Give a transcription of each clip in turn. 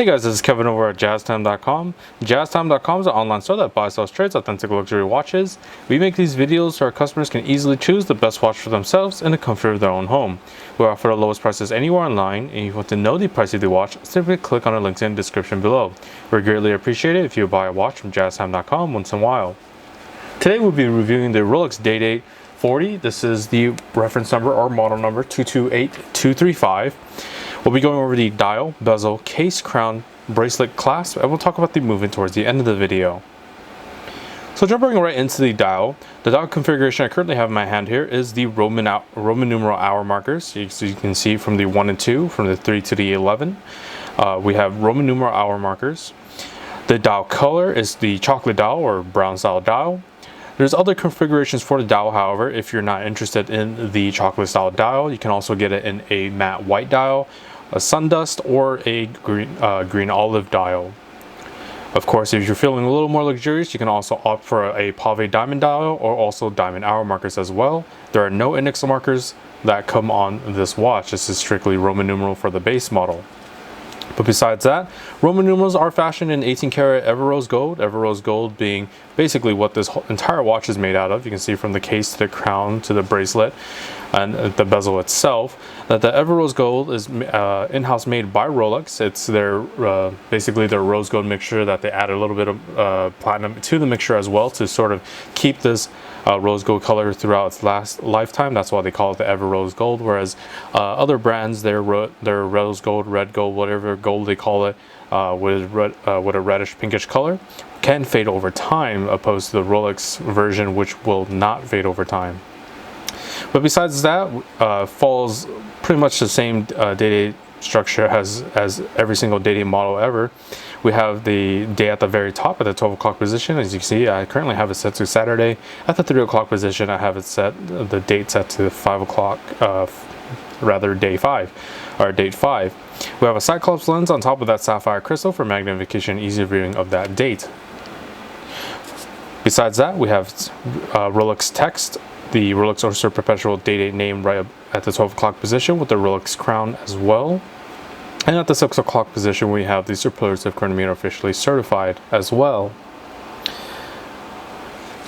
Hey guys, this is Kevin over at jazztime.com. Jazztime.com is an online store that buys, sells, trades authentic luxury watches. We make these videos so our customers can easily choose the best watch for themselves in the comfort of their own home. We offer the lowest prices anywhere online, and if you want to know the price of the watch, simply click on the links in the description below. We'd greatly appreciate it if you buy a watch from jazztime.com once in a while. Today we'll be reviewing the Rolex Day-Date 40. This is the reference number or model number 228235. We'll be going over the dial, bezel, case, crown, bracelet, clasp, and we'll talk about the movement towards the end of the video. So jumping right into the dial configuration I currently have in my hand here is the Roman numeral hour markers. So you can see from the 1 and 2, from the 3 to the 11. We have Roman numeral hour markers. The dial color is the chocolate dial or brown style dial. There's other configurations for the dial, however. If you're not interested in the chocolate style dial, you can also get it in a matte white dial, a sundust, or a green olive dial. Of course, if you're feeling a little more luxurious, you can also opt for a pave diamond dial or also diamond hour markers as well. There are no index markers that come on this watch. This is strictly Roman numeral for the base model. But besides that, Roman numerals are fashioned in 18 karat Ever Rose Gold being basically what this entire watch is made out of. You can see from the case to the crown to the bracelet and the bezel itself that the Ever Rose Gold is in-house made by Rolex. It's their basically their rose gold mixture that they add a little bit of platinum to the mixture as well to sort of keep this rose gold color throughout its last lifetime. That's why they call it the Ever Rose Gold, whereas other brands, their rose gold, red gold, whatever gold they call it, with a reddish pinkish color, can fade over time, opposed to the Rolex version, which will not fade over time. But besides that, follows pretty much the same day-date structure as every single day-date model ever. We have the day at the very top at the 12 o'clock position. As you can see, I currently have it set to Saturday. At the 3 o'clock position, I have it set, the date set to 5 o'clock, rather day 5, or date 5. We have a Cyclops lens on top of that sapphire crystal for magnification and easy viewing of that date. Besides that, we have Rolex text, the Rolex Oyster Perpetual Day-Date name right at the 12 o'clock position with the Rolex crown as well. And at the 6 o'clock position, we have the superlative chronometer officially certified as well.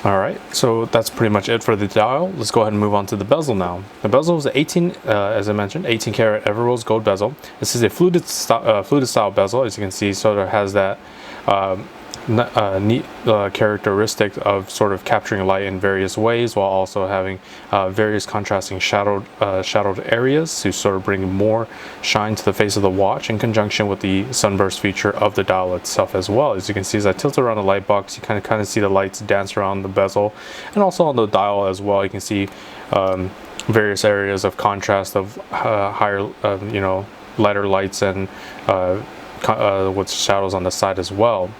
Alright, so that's pretty much it for the dial. Let's go ahead and move on to the bezel now. The bezel is 18, as I mentioned, 18 karat Ever Rose Gold bezel. This is a fluted style bezel. As you can see, sort of has that neat characteristic of sort of capturing light in various ways while also having various contrasting shadowed areas to sort of bring more shine to the face of the watch in conjunction with the sunburst feature of the dial itself as well. As you can see, as I tilt around the light box, you kind of see the lights dance around the bezel, and also on the dial as well. You can see various areas of contrast of higher, lighter lights and with shadows on the side as well.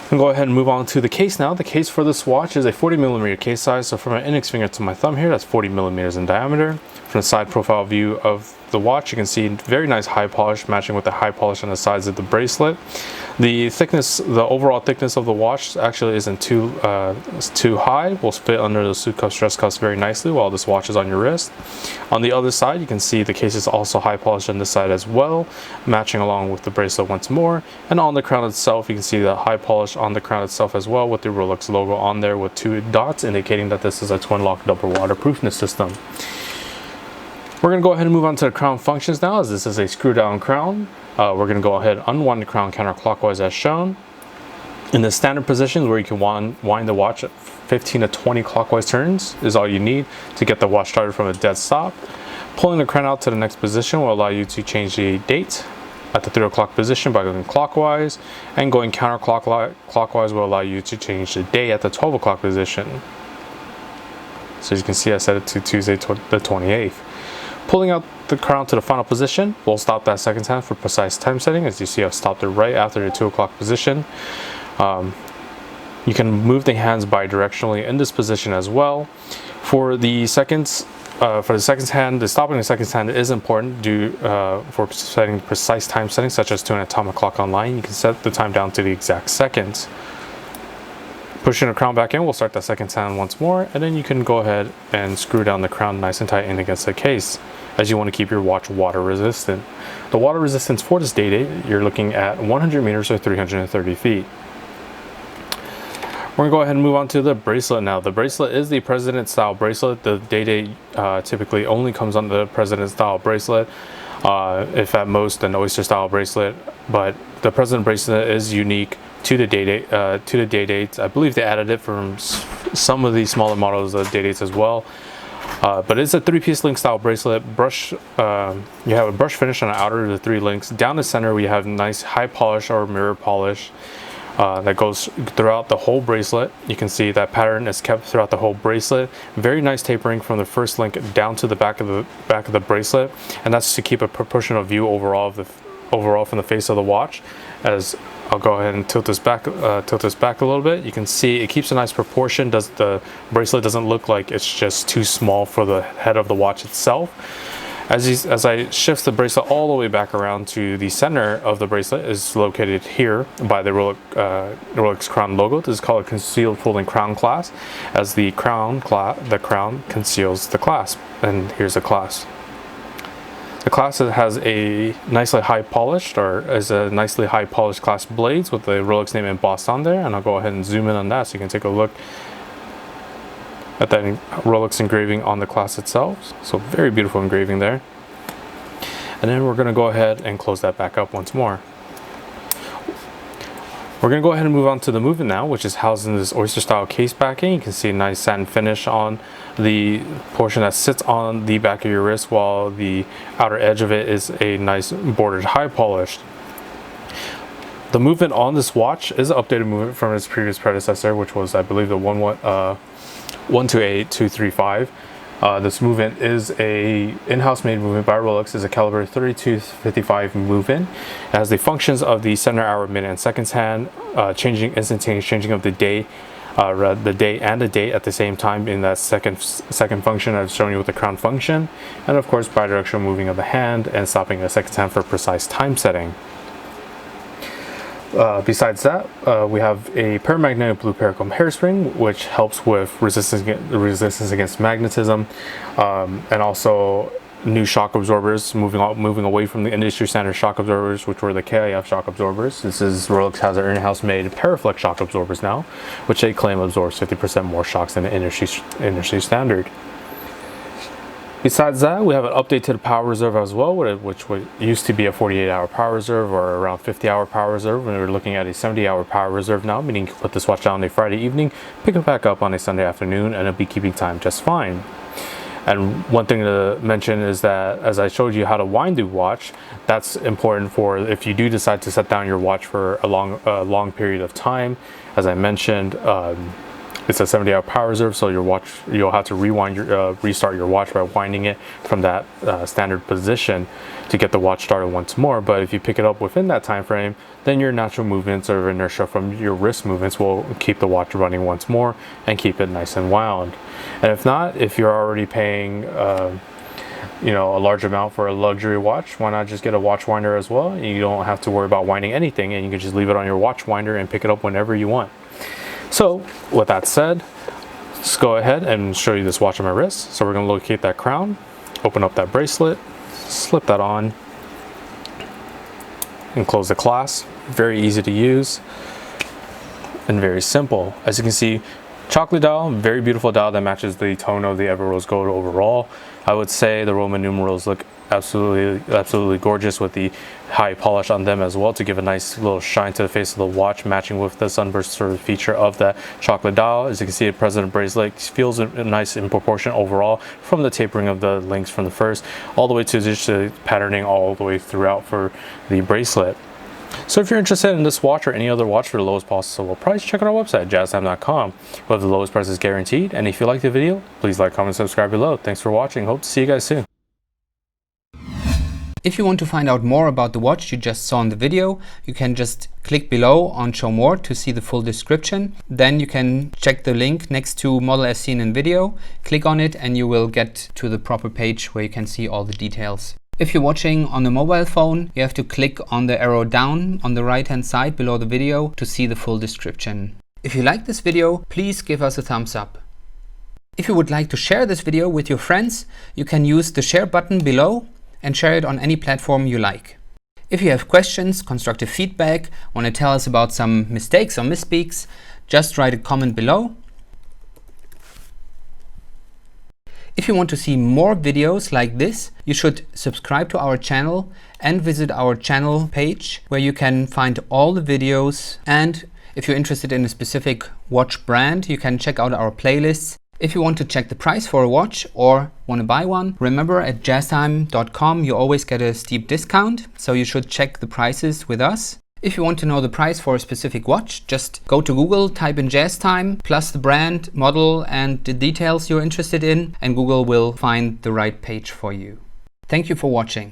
I'm going to go ahead and move on to the case now. The case for this watch is a 40mm case size, so from my index finger to my thumb here, that's 40mm in diameter. From the side profile view of the watch, you can see very nice high polish matching with the high polish on the sides of the bracelet. The thickness, the overall thickness of the watch actually isn't too high. Will fit under the suit cuff, stress cuffs very nicely while this watch is on your wrist. On the other side, you can see the case is also high polished on this side as well, matching along with the bracelet once more. And on the crown itself, you can see the high polish on the crown itself as well with the Rolex logo on there with 2 dots indicating that this is a twin lock double waterproofness system. We're going to go ahead and move on to the crown functions now, as this is a screw down crown. We're going to go ahead and unwind the crown counterclockwise as shown. In the standard positions where you can wind the watch at 15 to 20 clockwise turns is all you need to get the watch started from a dead stop. Pulling the crown out to the next position will allow you to change the date at the 3 o'clock position by going clockwise, and going counterclockwise will allow you to change the day at the 12 o'clock position. So as you can see, I set it to Tuesday the 28th. Pulling out the crown to the final position, we'll stop that second time for precise time setting. As you see, I've stopped it right after the 2 o'clock position. You can move the hands bi-directionally in this position as well. For the seconds hand, the stopping the seconds hand is important for setting precise time settings, such as to an atomic clock online. You can set the time down to the exact seconds. Pushing the crown back in, we'll start that second hand once more, and then you can go ahead and screw down the crown nice and tight in against the case, as you want to keep your watch water resistant. The water resistance for this Day-Date, you're looking at 100 meters or 330 feet. We're gonna go ahead and move on to the bracelet now. The bracelet is the President style bracelet. The Day-Date typically only comes on the President style bracelet, if at most an oyster style bracelet, but the President bracelet is unique to the Day-Dates. I believe they added it from some of the smaller models of Day-Dates as well. But it's a 3-piece link style bracelet. You have a brush finish on the outer of the 3 links. Down the center we have nice high polish or mirror polish that goes throughout the whole bracelet. You can see that pattern is kept throughout the whole bracelet. Very nice tapering from the first link down to the back of the bracelet, and that's to keep a proportional view overall from the face of the watch. As I'll go ahead and tilt this back a little bit. You can see it keeps a nice proportion. The bracelet doesn't look like it's just too small for the head of the watch itself. As I shift the bracelet all the way back around to the center of the bracelet is located here by the Rolex crown logo. This is called a concealed folding crown clasp, as the crown conceals the clasp. And here's the clasp. The clasp has a nicely high polished clasp blades with the Rolex name embossed on there, and I'll go ahead and zoom in on that so you can take a look at that Rolex engraving on the clasp itself. So very beautiful engraving there. And then we're going to go ahead and close that back up once more. We're going to go ahead and move on to the movement now, which is housed in this oyster style case backing. You can see a nice satin finish on the portion that sits on the back of your wrist, while the outer edge of it is a nice bordered high polish. The movement on this watch is an updated movement from its previous predecessor, which was, I believe, the 128235. This movement is a in-house made movement by Rolex. Is a caliber 32-55 movement. It has the functions of the center, hour, minute, and seconds hand, instantaneous changing of the day and the date at the same time in that second function I've shown you with the crown function, and of course bidirectional moving of the hand and stopping the second hand for precise time setting. Besides that, we have a paramagnetic blue paracomb hairspring, which helps with resistance against magnetism, and also new shock absorbers, moving away from the industry standard shock absorbers, which were the KIF shock absorbers. Rolex has their in-house made Paraflex shock absorbers now, which they claim absorbs 50% more shocks than the industry standard. Besides that, we have an update to the power reserve as well, which used to be a 48-hour power reserve or around 50-hour power reserve. And we're looking at a 70-hour power reserve now, meaning you can put this watch down on a Friday evening, pick it back up on a Sunday afternoon, and it'll be keeping time just fine. And one thing to mention is that, as I showed you how to wind the watch, that's important for if you do decide to set down your watch for a long period of time. As I mentioned, it's a 70-hour power reserve, so you'll have to restart your watch by winding it from that standard position to get the watch started once more. But if you pick it up within that time frame, then your natural movements or inertia from your wrist movements will keep the watch running once more and keep it nice and wound. And if not, if you're already paying a large amount for a luxury watch, why not just get a watch winder as well? You don't have to worry about winding anything, and you can just leave it on your watch winder and pick it up whenever you want. So with that said, let's go ahead and show you this watch on my wrist. So we're going to locate that crown, open up that bracelet, slip that on, and close the clasp. Very easy to use and very simple. As you can see, chocolate dial, very beautiful dial that matches the tone of the Ever Rose Gold overall. I would say the Roman numerals look absolutely gorgeous with the high polish on them as well, to give a nice little shine to the face of the watch, matching with the sunburst sort of feature of that chocolate dial. As you can see, the President Bracelet feels nice in proportion overall, from the tapering of the links from the first all the way to just the patterning all the way throughout for the bracelet. So if you're interested in this watch or any other watch for the lowest possible price, check out our website, jazztime.com. We have the lowest prices guaranteed. And if you like the video, please like, comment, subscribe below. Thanks for watching. Hope to see you guys soon. If you want to find out more about the watch you just saw in the video, you can just click below on Show More to see the full description. Then you can check the link next to model as seen in video, click on it, and you will get to the proper page where you can see all the details. If you're watching on a mobile phone, you have to click on the arrow down on the right hand side below the video to see the full description. If you like this video, please give us a thumbs up. If you would like to share this video with your friends, you can use the share button below and share it on any platform you like. If you have questions, constructive feedback, want to tell us about some mistakes or misspeaks, just write a comment below. If you want to see more videos like this, you should subscribe to our channel and visit our channel page where you can find all the videos. And if you're interested in a specific watch brand, you can check out our playlists. If you want to check the price for a watch or want to buy one, remember at jazztime.com you always get a steep discount, so you should check the prices with us. If you want to know the price for a specific watch, just go to Google, type in JazzTime, plus the brand, model and the details you're interested in, and Google will find the right page for you. Thank you for watching.